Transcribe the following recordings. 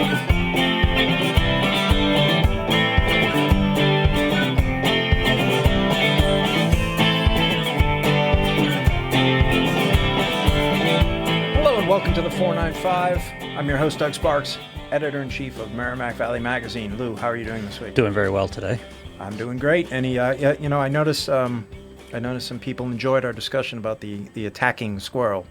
Welcome to the 495. I'm your host, Doug Sparks, editor-in-chief of Merrimack Valley Magazine. Lou, how are you doing this week? Doing very well today. I'm doing great. And I noticed some people enjoyed our discussion about the attacking squirrel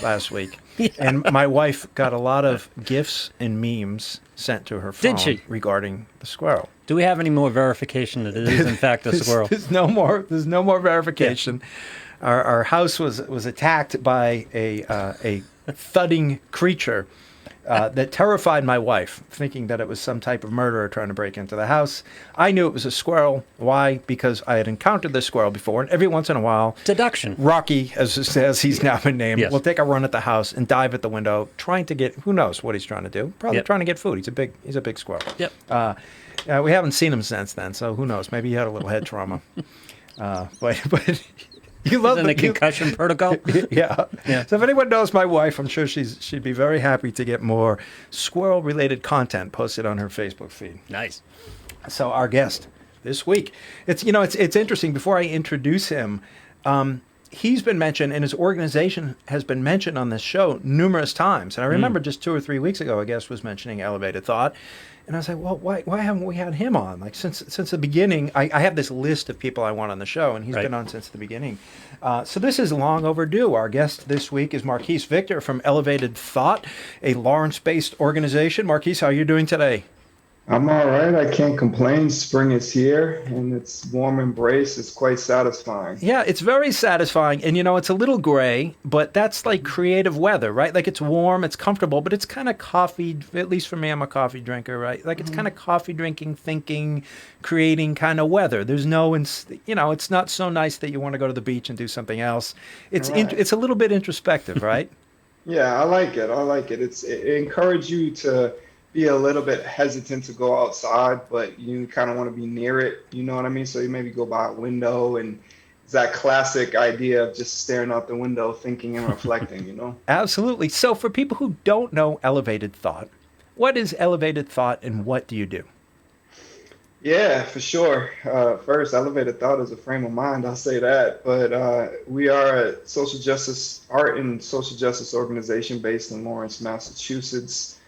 last week. Yeah. And my wife got a lot of GIFs and memes sent to her phone regarding the squirrel. Do we have any more verification that it is in fact a squirrel? There's no more verification. Yeah. Our house was attacked by a thudding creature that terrified my wife, thinking that it was some type of murderer trying to break into the house. I knew it was a squirrel. Why? Because I had encountered this squirrel before, and every once in a while, deduction. Rocky, as he's now been named, yes, will take a run at the house and dive at the window, trying to get, who knows what he's trying to do? Probably trying to get food. He's a big squirrel. Yep. We haven't seen him since then, so who knows? Maybe he had a little head trauma. But you love the concussion protocol. Yeah. So if anyone knows my wife, I'm sure she'd be very happy to get more squirrel-related content posted on her Facebook feed. Nice. So our guest this week, it's interesting. Before I introduce him, he's been mentioned, and his organization has been mentioned on this show numerous times. And I remember just 2 or 3 weeks ago, a guest was mentioning Elevated Thought. And I was like, well, why haven't we had him on? Like since the beginning, I have this list of people I want on the show, and he's been on since the beginning. So this is long overdue. Our guest this week is Marquis Victor from Elevated Thought, a Lawrence-based organization. Marquis, how are you doing today? I'm all right. I can't complain. Spring is here, and its warm embrace is quite satisfying. Yeah, it's very satisfying. And, it's a little gray, but that's like creative weather, right? Like it's warm, it's comfortable, but it's kind of coffee, at least for me, I'm a coffee drinker, right? Like it's kind of coffee drinking, thinking, creating kind of weather. There's no, it's not so nice that you want to go to the beach and do something else. It's it's a little bit introspective, right? Yeah, I like it. It encourages you to be a little bit hesitant to go outside, but you kind of want to be near it. You know what I mean? So you maybe go by a window, and it's that classic idea of just staring out the window, thinking and reflecting, Absolutely. So for people who don't know Elevated Thought, what is Elevated Thought and what do you do? Yeah, for sure. First, Elevated Thought is a frame of mind, I'll say that. But we are a art and social justice organization based in Lawrence, Massachusetts.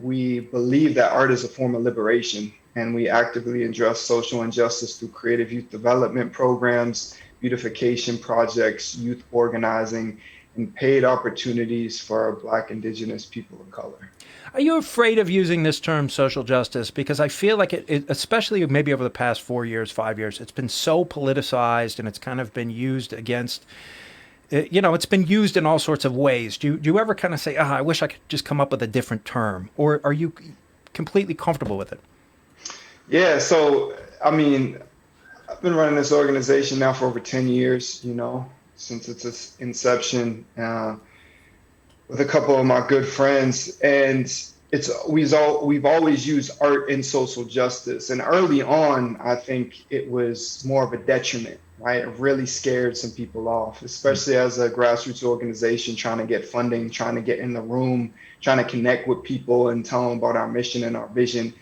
We believe that art is a form of liberation, and we actively address social injustice through creative youth development programs, beautification projects, youth organizing, and paid opportunities for Black, Indigenous people of color. Are you afraid of using this term social justice? Because I feel like it especially maybe over the past 4 years, 5 years, it's been so politicized, and it's kind of been used against it's been used in all sorts of ways. Do you ever kind of say, I wish I could just come up with a different term? Or are you completely comfortable with it? Yeah, so, I've been running this organization now for over 10 years, since its inception, with a couple of my good friends. And we've always used art and social justice. And early on, I think it was more of a detriment. Right, it really scared some people off, especially as a grassroots organization trying to get funding, trying to get in the room, trying to connect with people and tell them about our mission and our vision.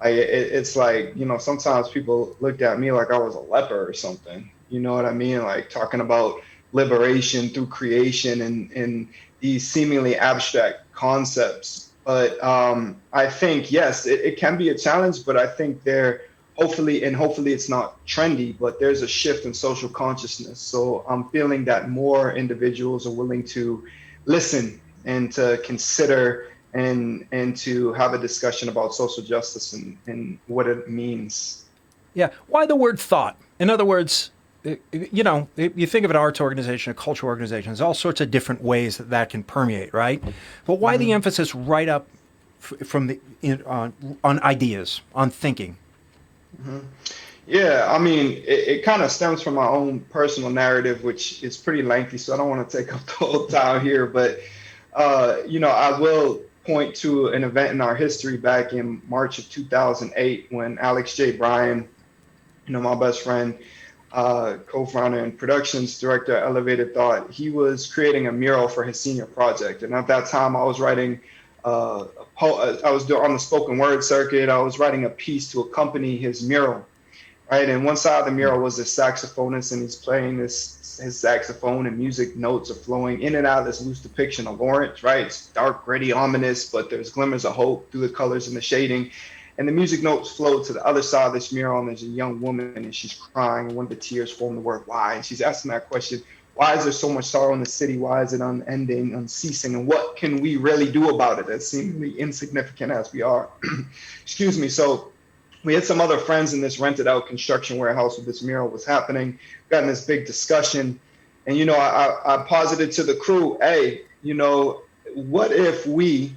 It's like, sometimes people looked at me like I was a leper or something. You know what I mean? Like talking about liberation through creation and these seemingly abstract concepts. But I think, yes, it can be a challenge, but I think hopefully it's not trendy, but there's a shift in social consciousness. So I'm feeling that more individuals are willing to listen and to consider and to have a discussion about social justice and what it means. Yeah. Why the word thought? In other words, you think of an arts organization, a cultural organization, there's all sorts of different ways that can permeate, right? But why the emphasis right up from on ideas, on thinking? Mm-hmm. Yeah, it kind of stems from my own personal narrative, which is pretty lengthy, so I don't want to take up the whole time here. But, I will point to an event in our history back in March of 2008 when Alex J. Bryan, my best friend, co-founder and productions director at Elevated Thought, he was creating a mural for his senior project. And at that time, I was writing I was on the spoken word circuit. I was writing a piece to accompany his mural, right? And one side of the mural was this saxophonist, and he's playing his saxophone, and music notes are flowing in and out of this loose depiction of Lawrence, right? It's dark, gritty, ominous, but there's glimmers of hope through the colors and the shading. And the music notes flow to the other side of this mural, and there's a young woman, and she's crying, and one of the tears form the word why. And she's asking that question: why is there so much sorrow in the city? Why is it unending, unceasing? And what can we really do about it, as seemingly insignificant as we are? Excuse me. So we had some other friends in this rented out construction warehouse where this mural was happening, got in this big discussion. And, I posited to the crew, hey, what if we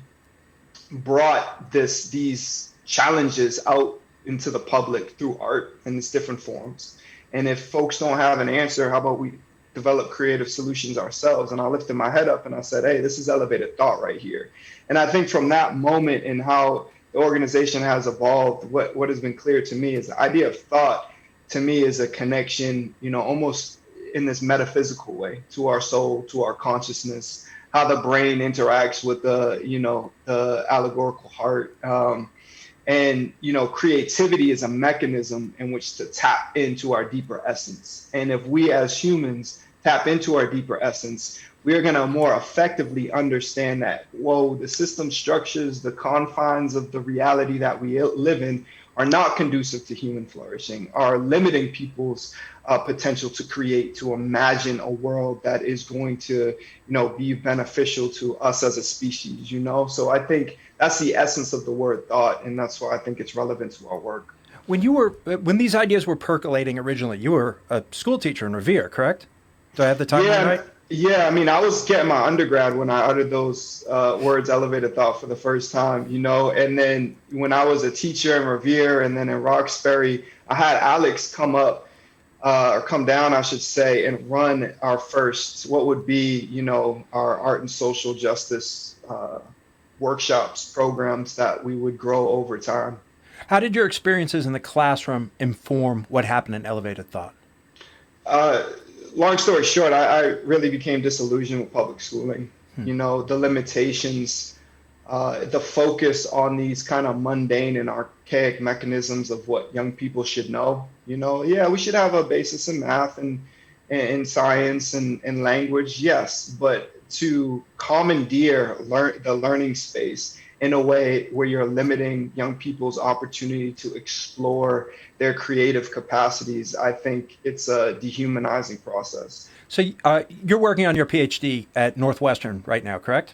brought these challenges out into the public through art in its different forms? And if folks don't have an answer, how about we develop creative solutions ourselves? And I lifted my head up and I said, hey, this is elevated thought right here. And I think from that moment and how the organization has evolved, what has been clear to me is the idea of thought to me is a connection, almost in this metaphysical way to our soul, to our consciousness, how the brain interacts with the allegorical heart. And creativity is a mechanism in which to tap into our deeper essence. And if we as humans tap into our deeper essence, we are going to more effectively understand that, the system structures, the confines of the reality that we live in are not conducive to human flourishing, are limiting people's potential to create, to imagine a world that is going to, be beneficial to us as a species, So I think that's the essence of the word thought, and that's why I think it's relevant to our work. When these ideas were percolating originally, you were a school teacher in Revere, correct? Do I have the timeline right? Yeah, I was getting my undergrad when I uttered those words, elevated thought, for the first time, and then when I was a teacher in Revere and then in Roxbury, I had Alex come down, I should say, and run our first, what would be, our art and social justice workshops, programs that we would grow over time. How did your experiences in the classroom inform what happened in elevated thought? Long story short, I really became disillusioned with public schooling. The limitations, the focus on these kind of mundane and archaic mechanisms of what young people should know. We should have a basis in math and science and language, yes, but to commandeer the learning space in a way where you're limiting young people's opportunity to explore their creative capacities, I think it's a dehumanizing process. So you're working on your PhD at Northwestern right now, correct?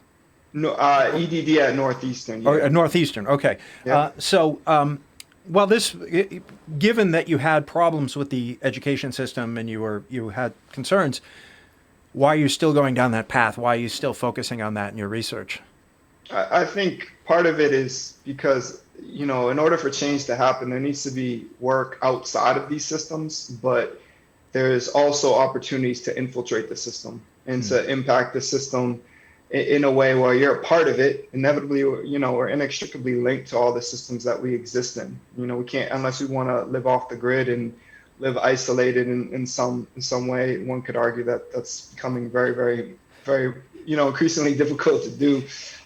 No, EDD at Northeastern. Yeah. Or Northeastern, okay. Yeah. Given that you had problems with the education system and you had concerns, why are you still going down that path? Why are you still focusing on that in your research? I think part of it is because, in order for change to happen, there needs to be work outside of these systems, but there's also opportunities to infiltrate the system and to impact the system in a way where you're a part of it. Inevitably, we're inextricably linked to all the systems that we exist in. We can't, unless we want to live off the grid and live isolated in some way. One could argue that that's becoming very, very, very, increasingly difficult to do.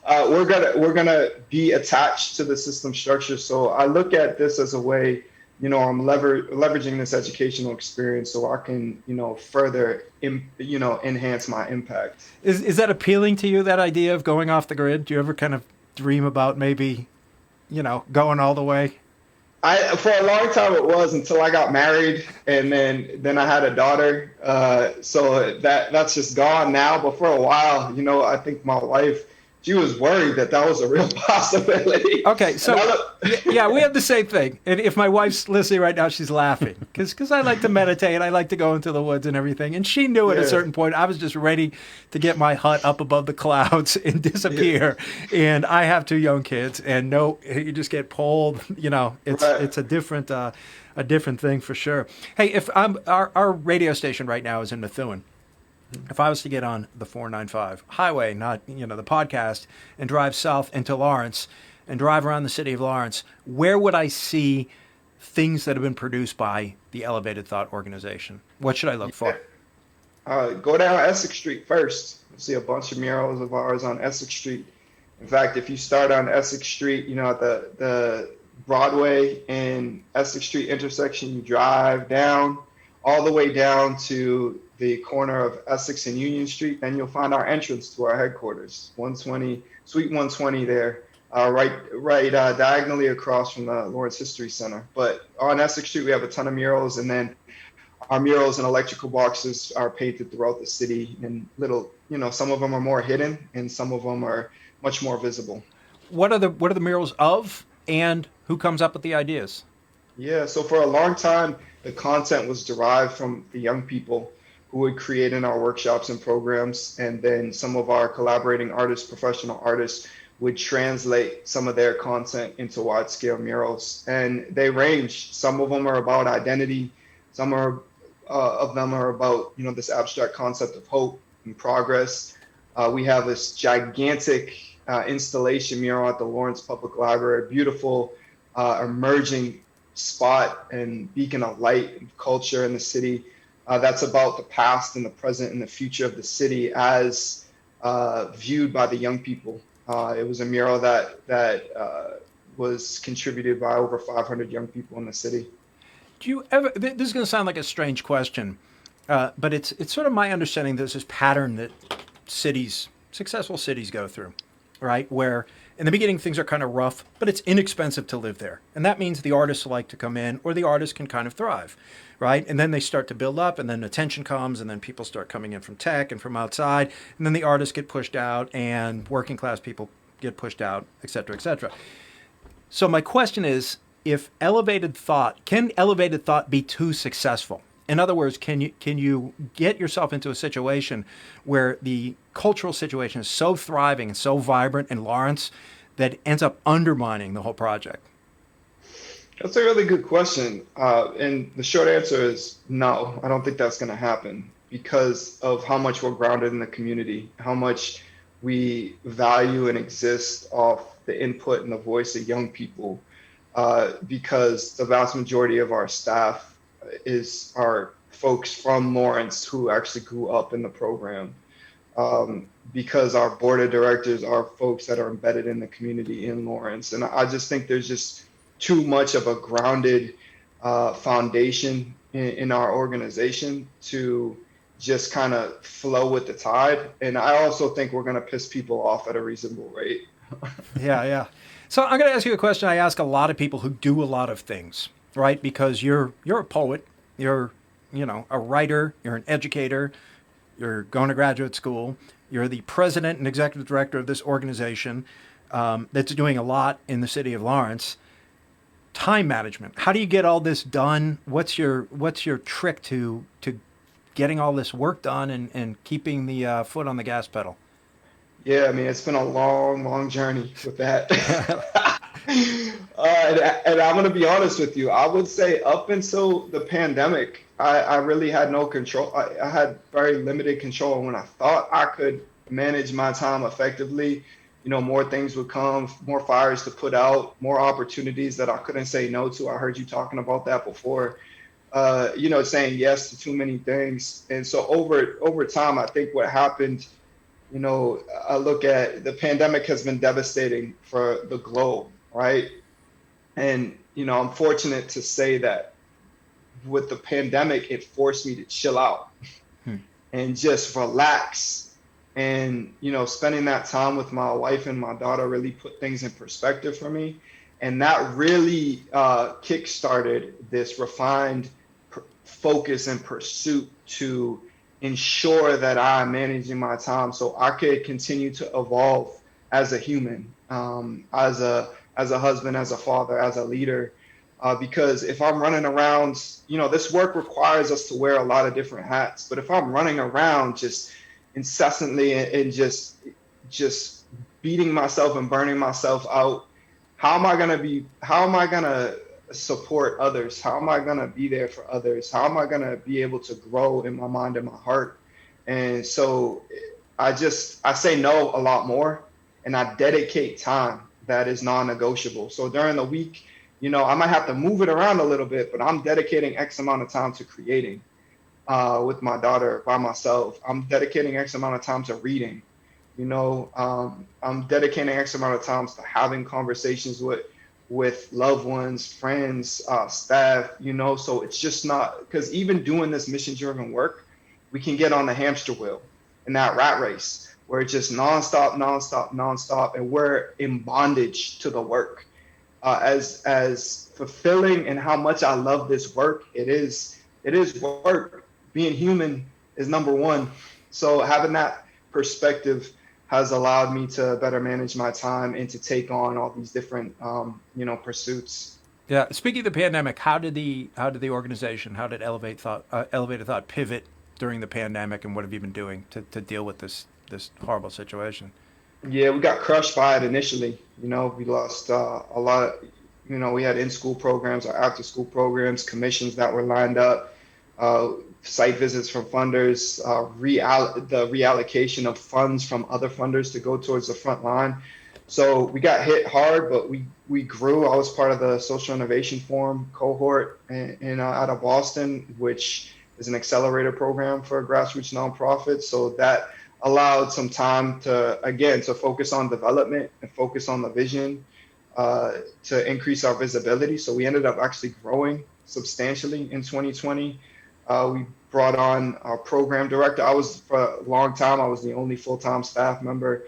We're gonna be attached to the system structure. So I look at this as a way, I'm leveraging this educational experience so I can, further, enhance my impact. Is that appealing to you, that idea of going off the grid? Do you ever kind of dream about maybe, going all the way? For a long time it was, until I got married, and then I had a daughter. So that's just gone now. But for a while, I think my wife, she was worried that was a real possibility. Okay, so yeah, we have the same thing. And if my wife's listening right now, she's laughing because I like to meditate, I like to go into the woods and everything. And she knew at a certain point I was just ready to get my hut up above the clouds and disappear. Yeah. And I have 2 young kids, and you just get pulled. It's a different thing for sure. Hey, if our radio station right now is in Methuen. If I was to get on the 495 highway, not the podcast, and drive south into Lawrence and drive around the city of Lawrence, where would I see things that have been produced by the Elevated Thought organization? What should I look for? Go down Essex Street first. You'll see a bunch of murals of ours on Essex Street. In fact, if you start on Essex Street, at the Broadway and Essex Street intersection, you drive down all the way down to the corner of Essex and Union Street, then you'll find our entrance to our headquarters, 120, Suite 120 there, right diagonally across from the Lawrence History Center. But on Essex Street, we have a ton of murals, and then our murals and electrical boxes are painted throughout the city, and some of them are more hidden, and some of them are much more visible. What are the murals of, and who comes up with the ideas? Yeah, so for a long time, the content was derived from the young people who would create in our workshops and programs, and then some of our collaborating artists, professional artists, would translate some of their content into wide-scale murals. And they range. Some of them are about identity. Some of them are about this abstract concept of hope and progress. We have this gigantic installation mural at the Lawrence Public Library, a beautiful emerging spot and beacon of light and culture in the city. That's about the past and the present and the future of the city as viewed by the young people. It was a mural that was contributed by over 500 young people in the city. Do you ever? This is going to sound like a strange question, but it's sort of my understanding there's this pattern that successful cities go through, right? Where in the beginning things are kind of rough, but it's inexpensive to live there, and that means the artists like to come in, or the artists can kind of thrive, right? And then they start to build up, and then attention comes, and then people start coming in from tech and from outside, and then the artists get pushed out, and working class people get pushed out, et cetera, et cetera. So my question is, can elevated thought be too successful? In other words, can you get yourself into a situation where the cultural situation is so thriving and so vibrant in Lawrence that it ends up undermining the whole project? That's a really good question. And the short answer is no, I don't think that's going to happen because of how much we're grounded in the community, how much we value and exist off the input and the voice of young people. Because the vast majority of our staff are folks from Lawrence who actually grew up in the program. Because our board of directors are folks that are embedded in the community in Lawrence. And I just think there's just too much of a grounded foundation in our organization to just kind of flow with the tide. And I also think we're going to piss people off at a reasonable rate. Yeah. So I'm going to ask you a question I ask a lot of people who do a lot of things, right? Because you're a poet, you're a writer, you're an educator, you're going to graduate school, you're the president and executive director of this organization that's doing a lot in the city of Lawrence. Time management. How do you get all this done? What's your trick to getting all this work done and keeping the foot on the gas pedal? Yeah, I mean, it's been a long, long journey with that. And I'm going to be honest with you. I would say up until the pandemic, I really had no control. I had very limited control. When I thought I could manage my time effectively, more things would come, more fires to put out, more opportunities that I couldn't say no to. I heard you talking about that before, saying yes to too many things. And so over time, I think what happened, I look at the pandemic has been devastating for the globe, right? And, I'm fortunate to say that with the pandemic, it forced me to chill out and just relax. And, spending that time with my wife and my daughter really put things in perspective for me. And that really kickstarted this refined focus and pursuit to ensure that I'm managing my time so I could continue to evolve as a human, as a husband, as a father, as a leader. Because if I'm running around, this work requires us to wear a lot of different hats. But if I'm running around just incessantly and just beating myself and burning myself out, how am I gonna support others? How am I going to be there for others? How am I going to be able to grow in my mind and my heart? And so I say no a lot more, and I dedicate time that is non-negotiable. So during the week, I might have to move it around a little bit, but I'm dedicating X amount of time to creating with my daughter by myself. I'm dedicating X amount of time to reading. I'm dedicating X amount of times to having conversations with loved ones, friends, staff, so it's just not, because even doing this mission driven work, we can get on the hamster wheel in that rat race where it's just nonstop, nonstop, nonstop, and we're in bondage to the work. As fulfilling and how much I love this work, it is work. Being human is number one. So having that perspective has allowed me to better manage my time and to take on all these different pursuits. Yeah. Speaking of the pandemic, how did the organization, how did Elevated Thought pivot during the pandemic, and what have you been doing to deal with this horrible situation? Yeah, we got crushed by it initially. We lost a lot of, we had in-school programs or after-school programs, commissions that were lined up, uh, site visits from funders, the reallocation of funds from other funders to go towards the front line. So we got hit hard, but we grew. I was part of the Social Innovation Forum cohort out of Boston, which is an accelerator program for grassroots nonprofits. So that allowed some time to focus on development and focus on the vision, to increase our visibility. So we ended up actually growing substantially in 2020. We brought on our program director. For a long time, I was the only full-time staff member.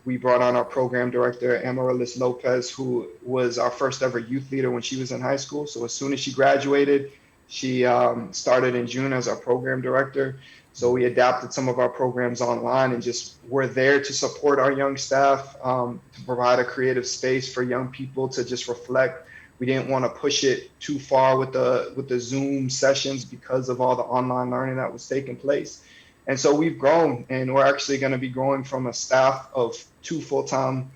We brought on our program director, Amaryllis Lopez, who was our first ever youth leader when she was in high school. So as soon as she graduated, she started in June as our program director. So we adapted some of our programs online and just were there to support our young staff, to provide a creative space for young people to just reflect. We didn't want to push it too far with the Zoom sessions because of all the online learning that was taking place. And so we've grown, and we're actually going to be growing from a staff of two full-time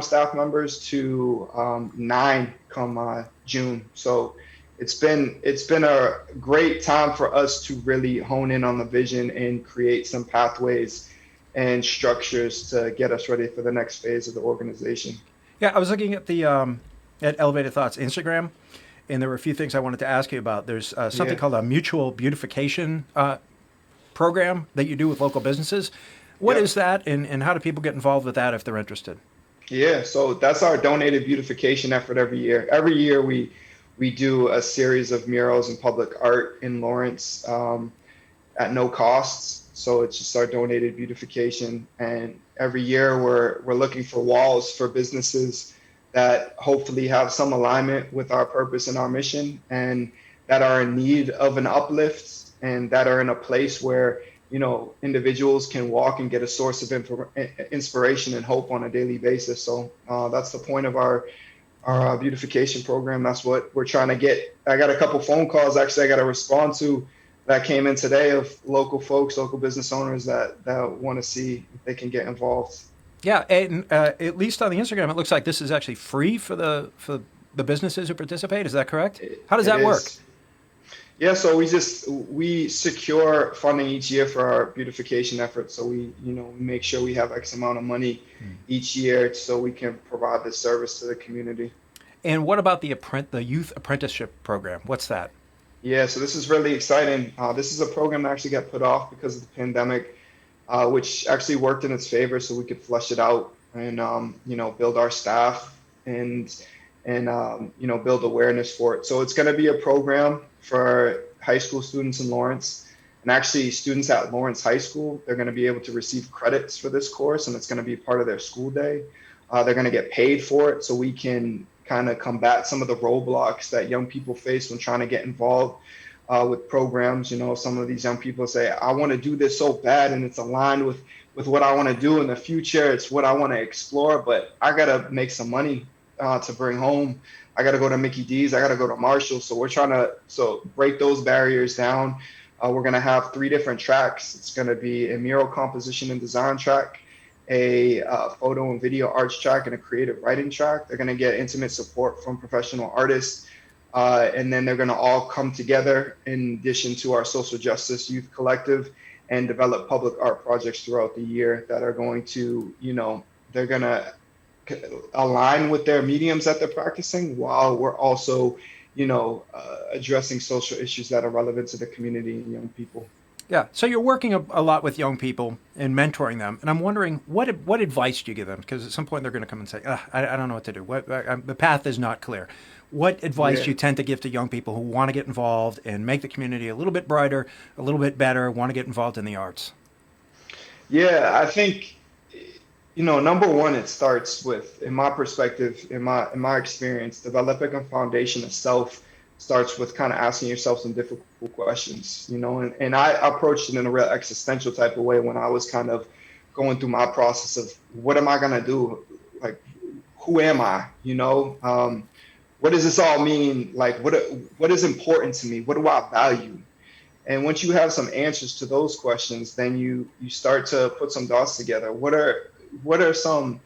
staff members to 9 come June. So it's been a great time for us to really hone in on the vision and create some pathways and structures to get us ready for the next phase of the organization. Yeah, I was looking at the at Elevated Thoughts Instagram, and there were a few things I wanted to ask you about. There's something Yeah. called a mutual beautification program that you do with local businesses. What Yep. is that, and how do people get involved with that if they're interested? Yeah, so that's our donated beautification effort every year. Every year we do a series of murals and public art in Lawrence, at no costs. So it's just our donated beautification. And every year we're looking for walls for businesses that hopefully have some alignment with our purpose and our mission, and that are in need of an uplift, and that are in a place where individuals can walk and get a source of inspiration and hope on a daily basis. So that's the point of our beautification program. That's what we're trying to get. I got a couple phone calls actually I got to respond to that came in today of local folks, local business owners that want to see if they can get involved. Yeah, and at least on the Instagram, it looks like this is actually free for the businesses who participate. Is that correct? How does It that work? is. Yeah, so we secure funding each year for our beautification efforts. So we make sure we have X amount of money each year so we can provide this service to the community. And what about the youth apprenticeship program? What's that? Yeah, so this is really exciting. This is a program that actually got put off because of the pandemic, which actually worked in its favor, so we could flush it out and build our staff and build awareness for it. So it's going to be a program for high school students in Lawrence, and actually students at Lawrence High School. They're going to be able to receive credits for this course, and it's going to be part of their school day. They're going to get paid for it, so we can kind of combat some of the roadblocks that young people face when trying to get involved with programs. Some of these young people say, I want to do this so bad, and it's aligned with what I want to do in the future. It's what I want to explore, but I got to make some money to bring home. I got to go to Mickey D's. I got to go to Marshall. So we're trying to break those barriers down. We're going to have 3 different tracks. It's going to be a mural composition and design track, a photo and video arts track, and a creative writing track. They're going to get intimate support from professional artists. And then they're going to all come together in addition to our social justice youth collective and develop public art projects throughout the year that are going to, they're going to align with their mediums that they're practicing while we're also, addressing social issues that are relevant to the community and young people. Yeah. So you're working a lot with young people and mentoring them, and I'm wondering what advice do you give them? Because at some point they're going to come and say, I don't know what to do. The path is not clear. What advice Yeah. do you tend to give to young people who want to get involved and make the community a little bit brighter, a little bit better, want to get involved in the arts? Yeah, I think, number one, it starts with, in my perspective, in my experience, developing a foundation of self starts with kind of asking yourself some difficult questions, and I approached it in a real existential type of way when I was kind of going through my process of what am I gonna do? Like, who am I? What does this all mean? Like, what is important to me? What do I value? And once you have some answers to those questions, then you start to put some dots together. What are some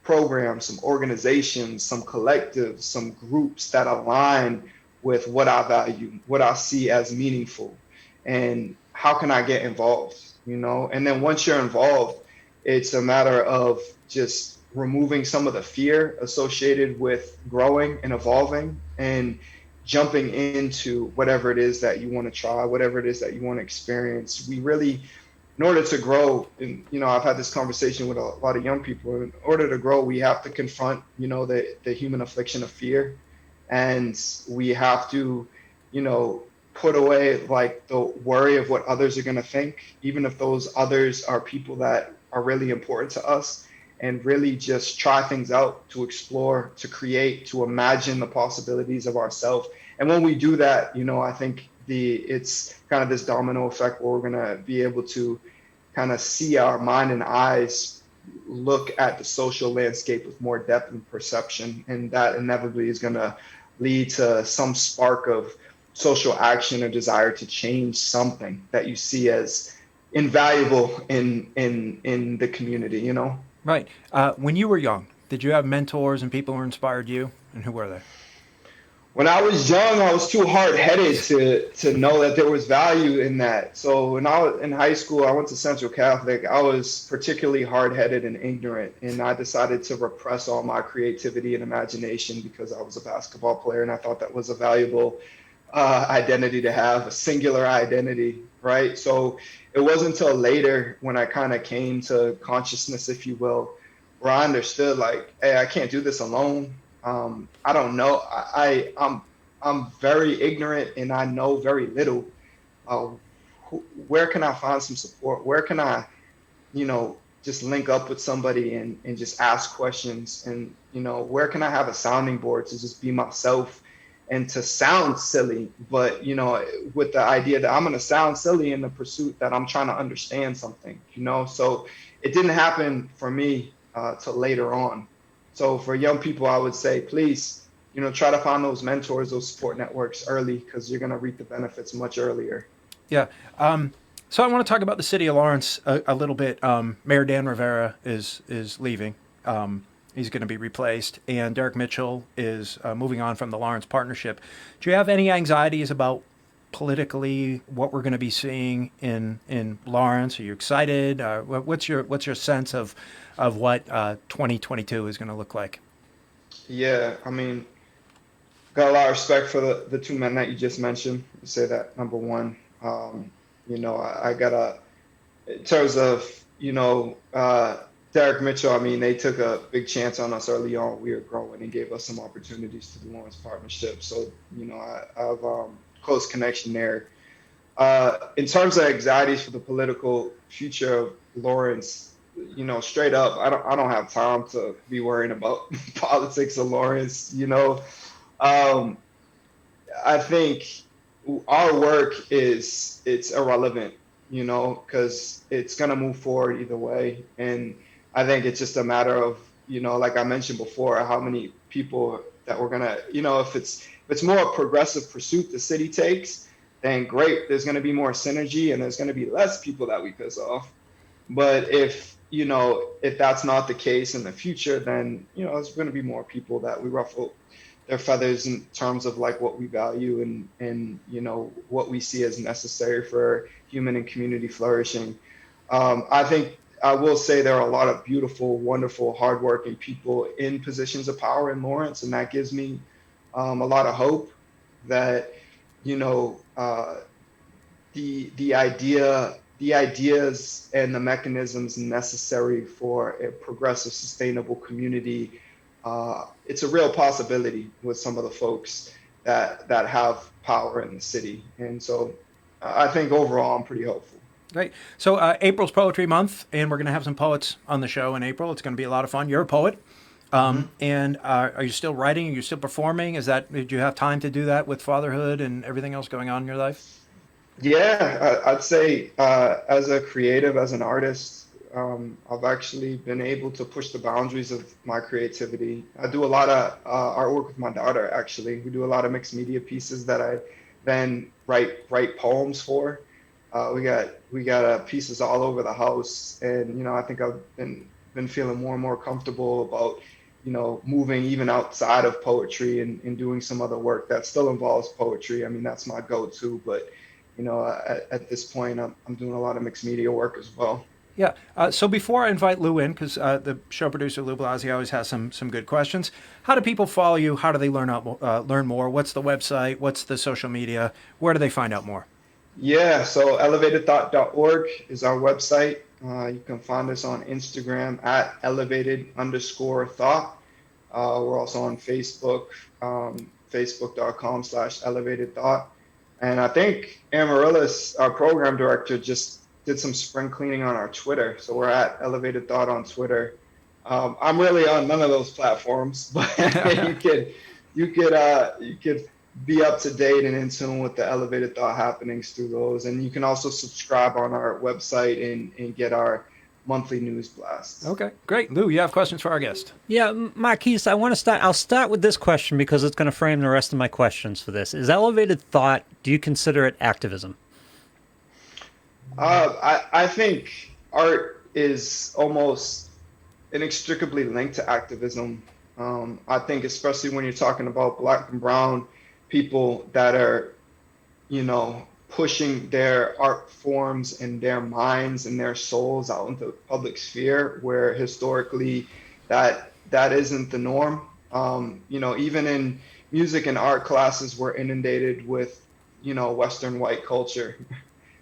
programs, some organizations, some collectives, some groups that align with what I value, what I see as meaningful, and how can I get involved? And then once you're involved, it's a matter of just removing some of the fear associated with growing and evolving and jumping into whatever it is that you want to try, whatever it is that you want to experience. We really, in order to grow, and I've had this conversation with a lot of young people. In order to grow, we have to confront, the human affliction of fear, and we have to, put away like the worry of what others are going to think, even if those others are people that are really important to us, and really just try things out, to explore, to create, to imagine the possibilities of ourselves. And when we do that, I think it's kind of this domino effect where we're going to be able to kind of see our mind and eyes look at the social landscape with more depth and perception. And that inevitably is going to lead to some spark of social action or desire to change something that you see as invaluable in the community. Right. When you were young, did you have mentors and people who inspired you, and who were they? When I was young, I was too hard-headed to know that there was value in that. So when I was in high school, I went to Central Catholic. I was particularly hard-headed and ignorant, and I decided to repress all my creativity and imagination because I was a basketball player, and I thought that was a valuable identity to have, a singular identity, right? So it wasn't until later when I kind of came to consciousness, if you will, where I understood like, hey, I can't do this alone. I don't know. I'm very ignorant and I know very little. Uh, where can I find some support? Where can I, just link up with somebody and just ask questions? And, where can I have a sounding board to just be myself and to sound silly, but, with the idea that I'm going to sound silly in the pursuit that I'm trying to understand something, So it didn't happen for me till later on. So for young people, I would say, please, try to find those mentors, those support networks early, because you're going to reap the benefits much earlier. Yeah. So I want to talk about the city of Lawrence a little bit. Mayor Dan Rivera is leaving. He's going to be replaced, and Derek Mitchell is moving on from the Lawrence Partnership. Do you have any anxieties about politically what we're going to be seeing in Lawrence? Are you excited? What's your sense of what 2022 is going to look like? Yeah, I mean, got a lot of respect for the two men that you just mentioned. You say that number one. I got in terms of, Derek Mitchell, I mean, they took a big chance on us early on. We were growing and gave us some opportunities to the Lawrence Partnership. So, I have close connection there. In terms of anxieties for the political future of Lawrence, straight up, I don't have time to be worrying about politics of Lawrence. Um, I think our work it's irrelevant, because it's gonna move forward either way, and I think it's just a matter of, like I mentioned before, how many people that we're gonna, if it's more a progressive pursuit the city takes, then great. There's gonna be more synergy, and there's gonna be less people that we piss off. But if that's not the case in the future, then there's going to be more people that we ruffle their feathers in terms of like what we value and what we see as necessary for human and community flourishing. I think I will say there are a lot of beautiful, wonderful, hardworking people in positions of power in Lawrence, and that gives me a lot of hope that you know the ideas and the mechanisms necessary for a progressive, sustainable community. It's a real possibility with some of the folks that have power in the city, and so I think overall I'm pretty hopeful. Great. So April's Poetry Month, and we're going to have some poets on the show in April. It's going to be a lot of fun. You're a poet. And are you still writing? Are you still performing? Did you have time to do that with fatherhood and everything else going on in your life? Yeah, I'd say as a creative, as an artist, I've actually been able to push the boundaries of my creativity. I do a lot of artwork with my daughter, actually. We do a lot of mixed media pieces that I then write poems for. We got pieces all over the house, and I think I've been feeling more and more comfortable about moving even outside of poetry and doing some other work that still involves poetry. I mean, that's my go-to, but at this point, I'm doing a lot of mixed media work as well. Yeah. So before I invite Lou in, because the show producer Lou Blasi always has some good questions. How do people follow you? How do they learn more? What's the website? What's the social media? Where do they find out more? Yeah, so elevatedthought.org is our website. You can find us on Instagram at elevated_thought. We're also on Facebook, facebook.com/elevatedthought. And I think Amaryllis, our program director, just did some spring cleaning on our Twitter. So we're at Elevated Thought on Twitter. I'm really on none of those platforms, but you could be up to date and in tune with the Elevated Thought happenings through those. And you can also subscribe on our website and get our monthly news blasts. Okay, great. Lou, you have questions for our guest? Yeah, Marquis, I'll start with this question because it's going to frame the rest of my questions for this. Is elevated thought, do you consider it activism? I think art is almost inextricably linked to activism. I think especially when you're talking about Black and brown people that are, pushing their art forms and their minds and their souls out into the public sphere, where historically that isn't the norm. Even in music and art classes, we're inundated with, Western white culture.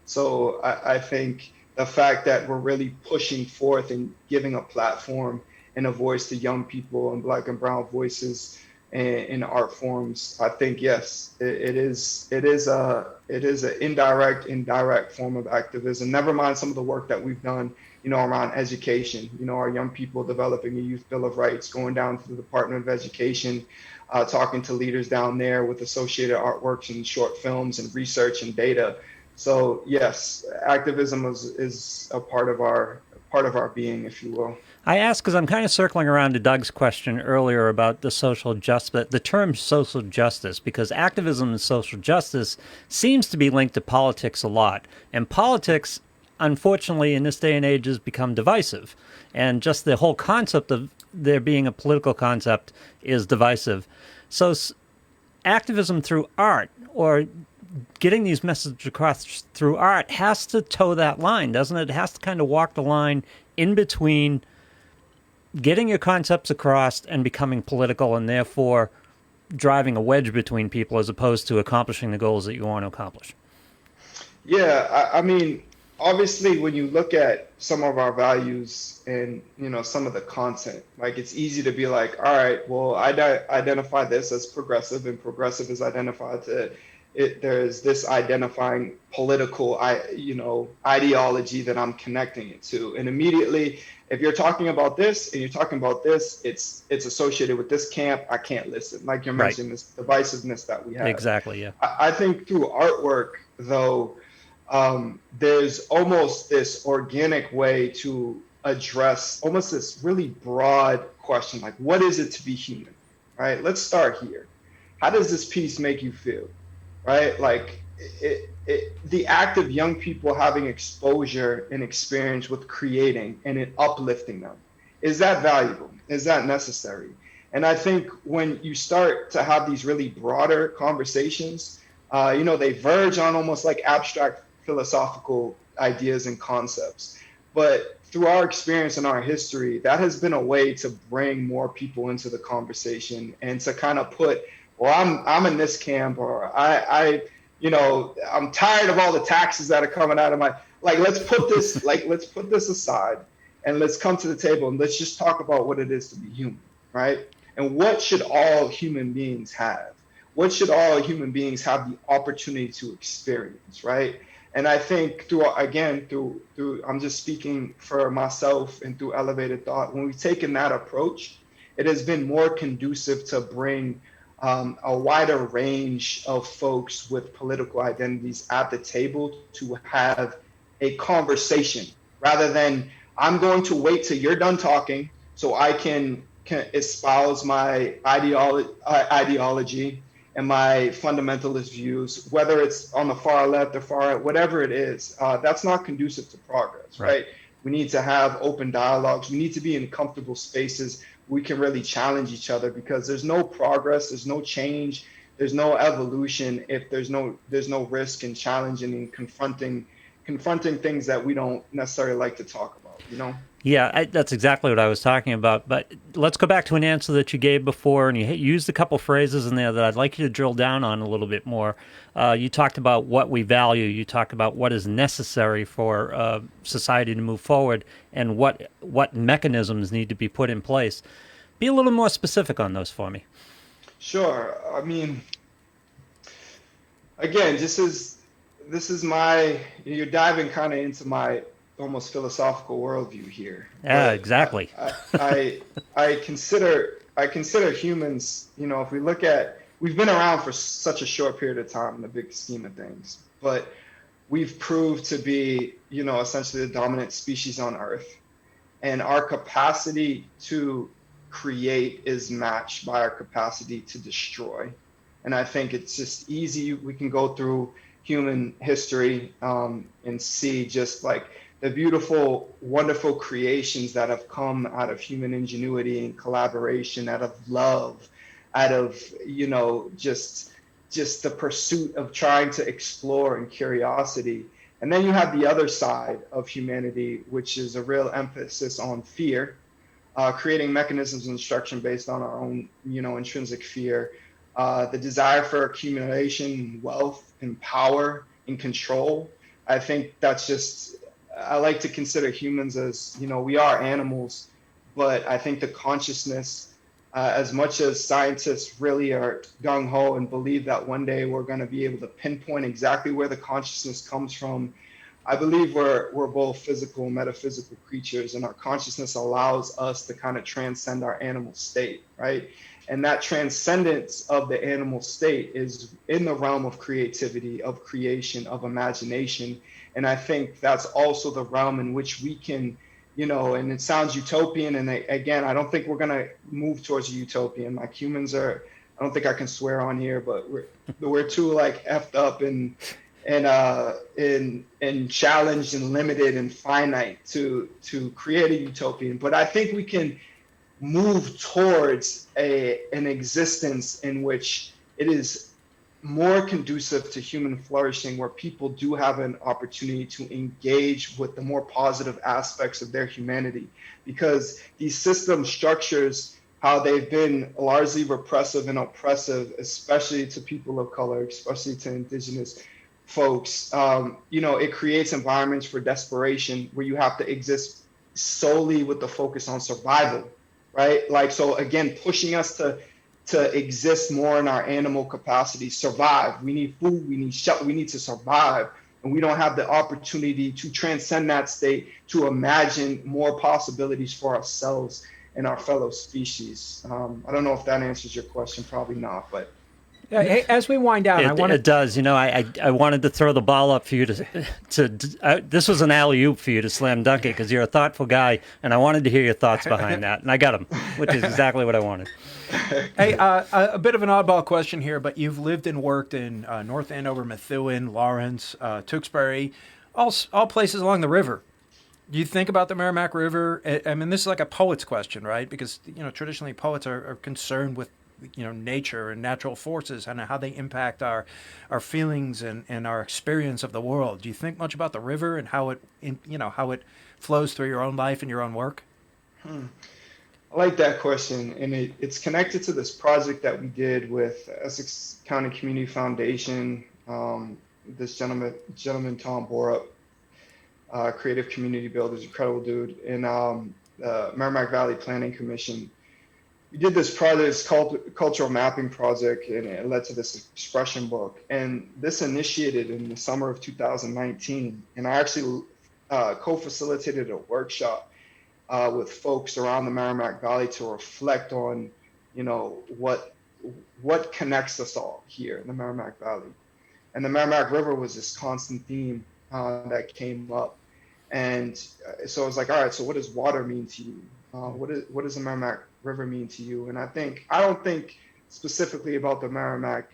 So I think the fact that we're really pushing forth and giving a platform and a voice to young people and Black and brown voices in art forms, I think yes, it is an indirect form of activism. Never mind some of the work that we've done, around education. Our young people developing a youth bill of rights, going down to the Department of Education, talking to leaders down there with associated artworks and short films and research and data. So yes, activism is a part of our being, if you will. I ask because I'm kind of circling around to Doug's question earlier about the term social justice, because activism and social justice seems to be linked to politics a lot. And politics, unfortunately, in this day and age has become divisive. And just the whole concept of there being a political concept is divisive. So activism through art, or getting these messages across through art, has to toe that line, doesn't it? It has to kind of walk the line in between getting your concepts across and becoming political, and therefore driving a wedge between people as opposed to accomplishing the goals that you want to accomplish. Yeah, I mean, obviously, when you look at some of our values and, some of the content, like it's easy to be like, all right, well, I identify this as progressive, and progressive is identified to there's this identifying political, ideology that I'm connecting it to. And immediately, if you're talking about this and you're talking about this, it's associated with this camp. I can't listen. Like you're mentioning, this divisiveness that we have. Exactly, yeah. I think through artwork, though, there's almost this organic way to address almost this really broad question, like, what is it to be human, right? Let's start here. How does this piece make you feel? Right? Like the act of young people having exposure and experience with creating and it uplifting them. Is that valuable? Is that necessary? And I think when you start to have these really broader conversations, they verge on almost like abstract philosophical ideas and concepts. But through our experience and our history, that has been a way to bring more people into the conversation and to kind of put, well, I'm in this camp, or I I'm tired of all the taxes that are coming out of my, like, let's put this aside and let's come to the table and let's just talk about what it is to be human, right? And what should all human beings have? What should all human beings have the opportunity to experience, right? And I think through I'm just speaking for myself and through elevated thought, when we've taken that approach, it has been more conducive to bring a wider range of folks with political identities at the table to have a conversation rather than I'm going to wait till you're done talking so I can espouse my ideology and my fundamentalist views, whether it's on the far left or far right, whatever it is. That's not conducive to progress, right? We need to have open dialogues. We need to be in comfortable spaces we can really challenge each other, because there's no progress, there's no change, there's no evolution if there's no risk in challenging and confronting things that we don't necessarily like to talk about. Yeah, that's exactly what I was talking about. But let's go back to an answer that you gave before, and you used a couple phrases in there that I'd like you to drill down on a little bit more. You talked about what we value. You talked about what is necessary for society to move forward, and what mechanisms need to be put in place. Be a little more specific on those for me. Sure. I mean, again, this is you're diving kind of into my almost philosophical worldview here. Yeah, exactly. I consider humans, if we look at, we've been around for such a short period of time in the big scheme of things, but we've proved to be, essentially the dominant species on Earth. And our capacity to create is matched by our capacity to destroy. And I think it's just easy. We can go through human history and see just like the beautiful, wonderful creations that have come out of human ingenuity and collaboration, out of love, out of, just the pursuit of trying to explore and curiosity. And then you have the other side of humanity, which is a real emphasis on fear, creating mechanisms of instruction based on our own, intrinsic fear, the desire for accumulation, wealth, and power and control. I think that's just, I like to consider humans as, we are animals, but I think the consciousness, as much as scientists really are gung-ho and believe that one day we're going to be able to pinpoint exactly where the consciousness comes from, I believe we're both physical and metaphysical creatures, and our consciousness allows us to kind of transcend our animal state, right? And that transcendence of the animal state is in the realm of creativity, of creation, of imagination. And I think that's also the realm in which we can, and it sounds utopian. And again, I don't think we're going to move towards a utopian. Like humans are, I don't think I can swear on here, but we're too like effed up and challenged and limited and finite to create a utopian. But I think we can move towards an existence in which it is more conducive to human flourishing, where people do have an opportunity to engage with the more positive aspects of their humanity, because these system structures, how they've been largely repressive and oppressive, especially to people of color, especially to indigenous folks, it creates environments for desperation where you have to exist solely with the focus on survival, right? Like, so again, pushing us to exist more in our animal capacity, survive. We need food, we need shelter, we need to survive. And we don't have the opportunity to transcend that state, to imagine more possibilities for ourselves and our fellow species. I don't know if that answers your question, probably not, but. Hey, as we wind down, it does. I wanted to throw the ball up for you this was an alley-oop for you to slam dunk it, because you're a thoughtful guy, and I wanted to hear your thoughts behind that, and I got them, which is exactly what I wanted. Hey, a bit of an oddball question here, but you've lived and worked in North Andover, Methuen, Lawrence, Tewksbury, all places along the river. Do you think about the Merrimack River? I mean, this is like a poet's question, right? Because traditionally poets are concerned with nature and natural forces and how they impact our feelings and our experience of the world. Do you think much about the river and how it flows through your own life and your own work? I like that question, and it's connected to this project that we did with Essex County Community Foundation This gentleman Tom Borup, creative community builders, incredible dude, and Merrimack Valley Planning Commission. We did this project, it's called cultural mapping project, and it led to this expression book. And this initiated in the summer of 2019. And I actually co-facilitated a workshop with folks around the Merrimack Valley to reflect on, what connects us all here in the Merrimack Valley. And the Merrimack River was this constant theme that came up. And so I was like, all right, so what does water mean to you? What does the Merrimack River mean to you? And I don't think specifically about the Merrimack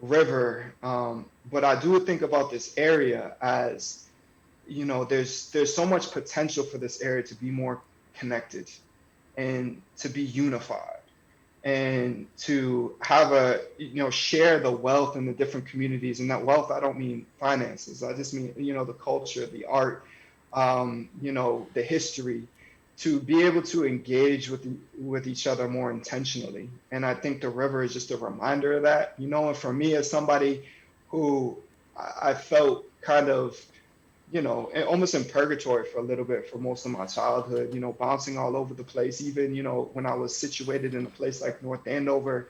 River, but I do think about this area as, there's so much potential for this area to be more connected and to be unified and to have share the wealth in the different communities. And that wealth, I don't mean finances. I just mean, the culture, the art, the history, to be able to engage with each other more intentionally. And I think the river is just a reminder of that, and for me as somebody who I felt kind of, almost in purgatory for a little bit for most of my childhood, bouncing all over the place, even, when I was situated in a place like North Andover,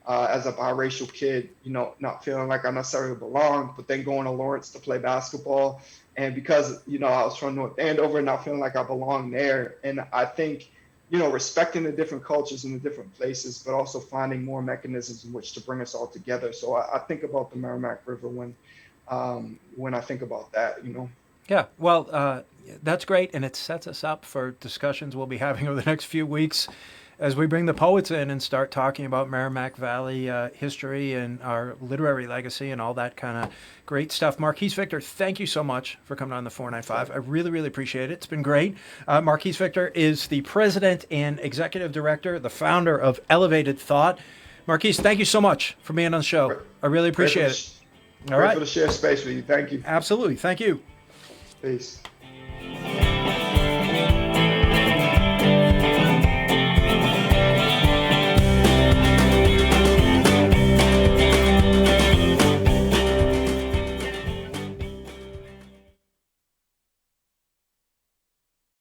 as a biracial kid, not feeling like I necessarily belonged, but then going to Lawrence to play basketball. And because, I was from North Andover, not feeling like I belonged there. And I think, respecting the different cultures and the different places, but also finding more mechanisms in which to bring us all together. So I think about the Merrimack River when I think about that, Yeah, well, that's great, and it sets us up for discussions we'll be having over the next few weeks as we bring the poets in and start talking about Merrimack Valley history and our literary legacy and all that kind of great stuff. Marquis Victor, thank you so much for coming on the 495. I really, really appreciate it. It's been great. Marquis Victor is the president and executive director, the founder of Elevated Thought. Marquis, thank you so much for being on the show. I really appreciate it. All right. Grateful to share space with you. Thank you. Absolutely. Thank you. Peace.